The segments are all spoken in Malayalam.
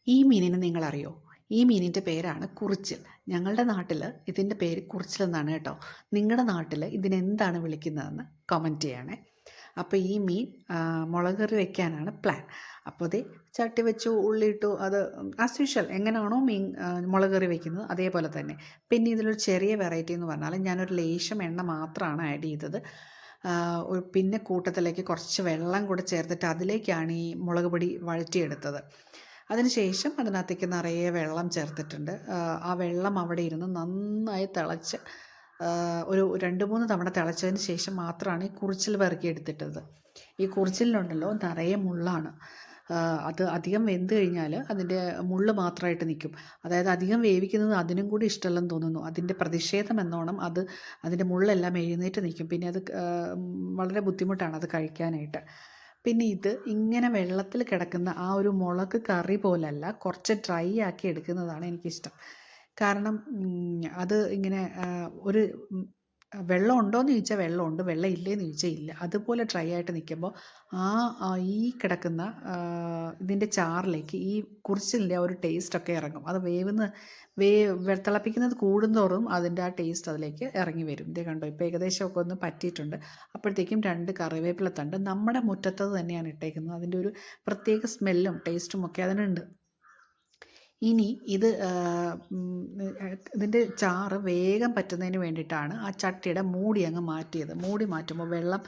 ഈ മീനിനെ നിങ്ങളറിയോ? ഈ മീനിൻ്റെ പേരാണ് കുറിച്ചിൽ. ഞങ്ങളുടെ നാട്ടിൽ ഇതിൻ്റെ പേര് കുറിച്ചിലെന്നാണ് കേട്ടോ. നിങ്ങളുടെ നാട്ടിൽ ഇതിനെന്താണ് വിളിക്കുന്നതെന്ന് കമൻറ്റ് ചെയ്യണേ. അപ്പോൾ ഈ മീൻ മുളക് കറി വെക്കാനാണ് പ്ലാൻ. അപ്പോൾ ദേ ചട്ടി വെച്ചു, ഉള്ളി ഇട്ടു. അത് ആസ് യൂഷ്വൽ എങ്ങനെയാണോ മീൻ മുളക് കറി വെക്കുന്നത് അതേപോലെ തന്നെ. പിന്നെ ഇതിലൊരു ചെറിയ വെറൈറ്റി എന്ന് പറഞ്ഞാൽ ഞാനൊരു ലേശം എണ്ണ മാത്രമാണ് ആഡ് ചെയ്തത്. പിന്നെ കൂട്ടത്തിലേക്ക് കുറച്ച് വെള്ളം കൂടെ ചേർത്തിട്ട് അതിലേക്കാണ് ഈ മുളക് പൊടി വഴറ്റിയെടുത്തത്. അതിനുശേഷം അതിനകത്തേക്ക് നിറയെ വെള്ളം ചേർത്തിട്ടുണ്ട്. ആ വെള്ളം അവിടെ ഇരുന്ന് നന്നായി തിളച്ച് ഒരു 2-3 തവണ തിളച്ചതിന് ശേഷം മാത്രമാണ് ഈ കുറിച്ചിൽ പെറുക്കിയെടുത്തിട്ടത്. ഈ കുറിച്ചിലിനുണ്ടല്ലോ നിറയെ മുള്ളാണ്. അത് അധികം വെന്ത് കഴിഞ്ഞാൽ അതിൻ്റെ മുള്ള് മാത്രമായിട്ട് നിൽക്കും. അതായത് അധികം വേവിക്കുന്നത് അതിനും കൂടി ഇഷ്ടമല്ലെന്ന് തോന്നുന്നു. അതിൻ്റെ പ്രതിഷേധം എന്നോണം അതിൻ്റെ മുള്ളെല്ലാം എഴുന്നേറ്റ് നിൽക്കും. പിന്നെ അത് വളരെ ബുദ്ധിമുട്ടാണ് അത് കഴിക്കാനായിട്ട്. പിന്നെ ഇത് ഇങ്ങനെ വെള്ളത്തിൽ കിടക്കുന്ന ആ ഒരു മുളക് കറി പോലല്ല, കുറച്ച് ഡ്രൈ ആക്കി എടുക്കുന്നതാണ് എനിക്കിഷ്ടം. കാരണം അത് ഇങ്ങനെ ഒരു വെള്ളം ഉണ്ടോയെന്ന് ചോദിച്ചാൽ വെള്ളമുണ്ട്, വെള്ളം ഇല്ലേന്ന് ചോദിച്ചാൽ ഇല്ല. അതുപോലെ ഡ്രൈ ആയിട്ട് നിൽക്കുമ്പോൾ ഈ കിടക്കുന്ന ഇതിൻ്റെ ചാറിലേക്ക് ഈ കുറിച്ചിലിൻ്റെ ആ ഒരു ടേസ്റ്റൊക്കെ ഇറങ്ങും. അത് തിളപ്പിക്കുന്നത് കൂടുന്തോറും അതിൻ്റെ ആ ടേസ്റ്റ് അതിലേക്ക് ഇറങ്ങി വരും. ഇത് കണ്ടോ, ഇപ്പോൾ ഏകദേശമൊക്കെ ഒന്ന് പറ്റിയിട്ടുണ്ട്. അപ്പോഴത്തേക്കും 2 കറിവേപ്പില തണ്ട് നമ്മുടെ മുറ്റത്തത് തന്നെയാണ് ഇട്ടേക്കുന്നത്. അതിൻ്റെ ഒരു പ്രത്യേക സ്മെല്ലും ടേസ്റ്റും ഒക്കെ അതിനുണ്ട്. ഇനി ഇതിൻ്റെ ചാറ് വേഗം പറ്റുന്നതിന് വേണ്ടിയിട്ടാണ് ആ ചട്ടിയുടെ മൂടി അങ്ങ് മാറ്റിയത്. മൂടി മാറ്റുമ്പോൾ വെള്ളം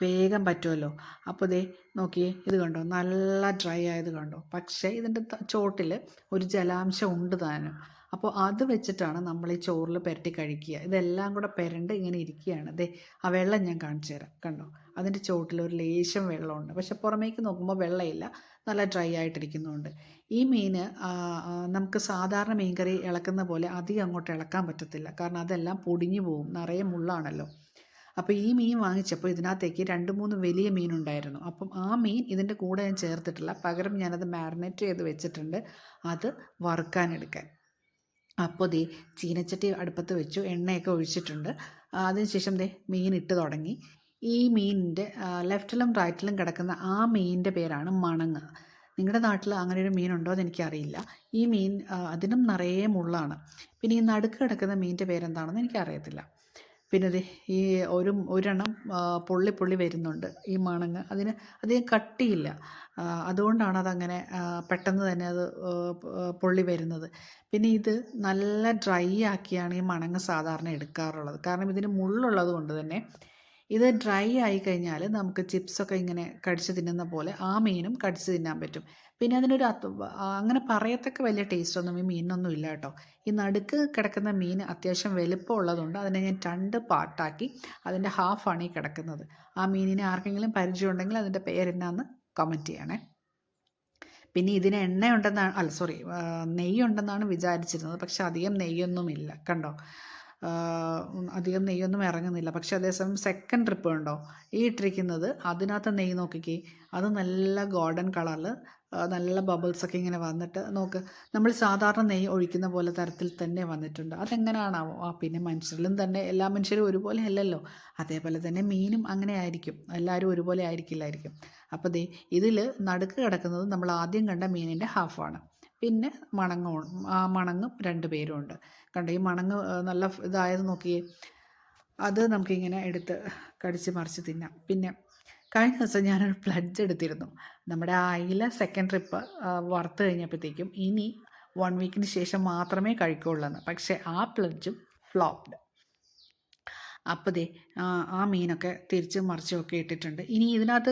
വേഗം പറ്റുമല്ലോ. അപ്പോൾ ദേ നോക്കിയേ, ഇത് കണ്ടോ, നല്ല ഡ്രൈ ആയത് കണ്ടോ. പക്ഷേ ഇതിൻ്റെ ചോട്ടിൽ ഒരു ജലാംശം ഉണ്ട് താനും. അപ്പോൾ അത് വെച്ചിട്ടാണ് നമ്മൾ ഈ ചോറിൽ പുരട്ടി കഴിക്കുക. ഇതെല്ലാം കൂടെ പുരണ്ട് ഇങ്ങനെ ഇരിക്കുകയാണ്. ദേ ആ വെള്ളം ഞാൻ കാണിച്ചു തരാം. കണ്ടോ, അതിൻ്റെ ചോട്ടിൽ ഒരു ലേശം വെള്ളമുണ്ട്. പക്ഷെ പുറമേക്ക് നോക്കുമ്പോൾ വെള്ളമില്ല, നല്ല ഡ്രൈ ആയിട്ടിരിക്കുന്നുണ്ട്. ഈ മീൻ നമുക്ക് സാധാരണ മീൻകറി ഇളക്കുന്ന പോലെ അധികം അങ്ങോട്ട് ഇളക്കാൻ പറ്റത്തില്ല. കാരണം അതെല്ലാം പൊടിഞ്ഞു പോകും, നിറയെ മുള്ളാണല്ലോ. അപ്പോൾ ഈ മീൻ വാങ്ങിച്ചപ്പോൾ ഇതിനകത്തേക്ക് 2-3 വലിയ മീനുണ്ടായിരുന്നു. അപ്പം ആ മീൻ ഇതിൻ്റെ കൂടെ ഞാൻ ചേർത്തിട്ടില്ല. പകരം ഞാനത് മാരിനേറ്റ് ചെയ്ത് വെച്ചിട്ടുണ്ട്, അത് വറുക്കാനെടുക്കാൻ. അപ്പോൾ ദേ ചീനച്ചട്ടി അടുപ്പത്ത് വെച്ചു, എണ്ണയൊക്കെ ഒഴിച്ചിട്ടുണ്ട്. അതിനുശേഷം ദേ മീൻ ഇട്ട് തുടങ്ങി. ഈ മീനിൻ്റെ ലെഫ്റ്റിലും റൈറ്റിലും കിടക്കുന്ന ആ മീനിൻ്റെ പേരാണ് മണങ്ങ്. നിങ്ങളുടെ നാട്ടിൽ അങ്ങനെ ഒരു മീനുണ്ടോ എന്ന് എനിക്കറിയില്ല. ഈ മീൻ അതിനും നിറയെ മുള്ളാണ്. പിന്നെ ഈ നടുക്ക് കിടക്കുന്ന മീനിൻ്റെ പേരെന്താണെന്ന് എനിക്കറിയത്തില്ല. പിന്നെ ദേ ഈ ഒരെണ്ണം പൊള്ളി വരുന്നുണ്ട്. ഈ മണങ്ങ് അതിന് അധികം കട്ടിയില്ല, അതുകൊണ്ടാണ് അതങ്ങനെ പെട്ടെന്ന് തന്നെ അത് പൊള്ളി വരുന്നത്. പിന്നെ ഇത് നല്ല ഡ്രൈ ആക്കിയാണ് ഈ മണങ്ങ് സാധാരണ എടുക്കാറുള്ളത്. കാരണം ഇതിന് മുള്ളുള്ളത് കൊണ്ട് തന്നെ ഇത് ഡ്രൈ ആയി കഴിഞ്ഞാൽ നമുക്ക് ചിപ്സൊക്കെ ഇങ്ങനെ കടിച്ച് തിന്നുന്ന പോലെ ആ മീനും കടിച്ച് തിന്നാൻ പറ്റും. പിന്നെ അതിനൊരു അങ്ങനെ പറയത്തക്ക വലിയ ടേസ്റ്റൊന്നും ഈ മീനിനൊന്നും ഇല്ല കേട്ടോ. ഈ നടുക്ക് കിടക്കുന്ന മീൻ അത്യാവശ്യം വലുപ്പം ഉള്ളതുകൊണ്ട് അതിനെ ഞാൻ 2 പാർട്ടാക്കി, അതിൻ്റെ ഹാഫാണ് ഈ കിടക്കുന്നത്. ആ മീനിനെ ആർക്കെങ്കിലും പരിചയം ഉണ്ടെങ്കിൽ അതിൻ്റെ പേരെന്നാന്ന് കമൻറ്റ് ചെയ്യണേ. പിന്നെ ഇതിന് നെയ്യുണ്ടെന്നാണ് വിചാരിച്ചിരുന്നത്. പക്ഷെ അധികം നെയ്യൊന്നുമില്ല, കണ്ടോ. അധികം നെയ്യൊന്നും ഇറങ്ങുന്നില്ല. പക്ഷേ അതേസമയം സെക്കൻഡ് ട്രിപ്പ് കണ്ടോ, ഈ ഇട്ടിരിക്കുന്നത് അതിനകത്ത് നെയ്യ് നോക്കിക്കേ. അത് നല്ല ഗോൾഡൻ കളറിൽ നല്ല ബബിൾസൊക്കെ ഇങ്ങനെ വന്നിട്ട് നോക്ക്, നമ്മൾ സാധാരണ നെയ്യ് ഒഴിക്കുന്ന പോലെ തരത്തിൽ തന്നെ വന്നിട്ടുണ്ട്. അതെങ്ങനെയാണാവോ? പിന്നെ മനുഷ്യരിലും തന്നെ എല്ലാ മനുഷ്യരും ഒരുപോലെ അല്ലല്ലോ. അതേപോലെ തന്നെ മീനും അങ്ങനെ ആയിരിക്കും, എല്ലാവരും ഒരുപോലെ ആയിരിക്കില്ലായിരിക്കും. അപ്പോൾ ദേ ഇതിൽ നടുക്ക് കിടക്കുന്നത് നമ്മൾ ആദ്യം കണ്ട മീനിൻ്റെ ഹാഫാണ്. പിന്നെ മണങ്ങും 2 പേരും ഉണ്ട്. കണ്ടോ, ഈ മണങ്ങ് നല്ല ഇതായത് നോക്കിയേ. അത് നമുക്കിങ്ങനെ എടുത്ത് കടിച്ച് മറിച്ച് തിന്നാം. പിന്നെ കഴിഞ്ഞ ദിവസം ഞാനൊരു പ്ലഡ്ജ് എടുത്തിരുന്നു. നമ്മുടെ അയില സെക്കൻഡ് ട്രിപ്പ് വറുത്ത് കഴിഞ്ഞപ്പോഴത്തേക്കും ഇനി 1 വീക്കിന് ശേഷം മാത്രമേ കഴിക്കുള്ളൂ എന്ന്. പക്ഷേ ആ പ്ലഡ്ജും ഫ്ലോപ്ഡ്. അപ്പോൾ ദേ ആ മീനൊക്കെ തിരിച്ചും മറിച്ചും ഒക്കെ ഇട്ടിട്ടുണ്ട്. ഇനി ഇതിനകത്ത്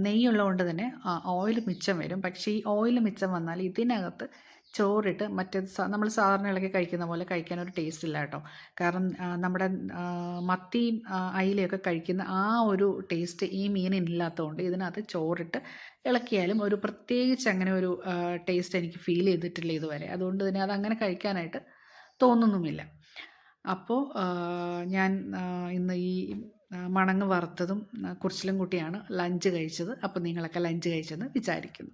നെയ്യുള്ളത് കൊണ്ട് തന്നെ ഓയിൽ മിച്ചം വരും. പക്ഷേ ഈ ഓയിൽ മിച്ചം വന്നാൽ ഇതിനകത്ത് ചോറിട്ട് നമ്മൾ സാധാരണ ഇളക്കി കഴിക്കുന്ന പോലെ കഴിക്കാനൊരു ടേസ്റ്റ് ഇല്ല കേട്ടോ. കാരണം നമ്മുടെ മത്തിയും അയിലയൊക്കെ കഴിക്കുന്ന ആ ഒരു ടേസ്റ്റ് ഈ മീനില്ലാത്തതുകൊണ്ട് ഇതിനകത്ത് ചോറിട്ട് ഇളക്കിയാലും ഒരു പ്രത്യേകിച്ച് അങ്ങനെ ഒരു ടേസ്റ്റ് എനിക്ക് ഫീൽ ചെയ്തിട്ടില്ല ഇതുവരെ. അതുകൊണ്ട് തന്നെ അതങ്ങനെ കഴിക്കാനായിട്ട് തോന്നുന്നുമില്ല. അപ്പോൾ ഞാൻ ഇന്ന് ഈ മണങ്ങ് വറുത്തതും കുറിച്ചിലും കൂട്ടിയാണ് ലഞ്ച് കഴിച്ചത്. അപ്പോൾ നിങ്ങളൊക്കെ ലഞ്ച് കഴിച്ചെന്ന് വിചാരിക്കുന്നു.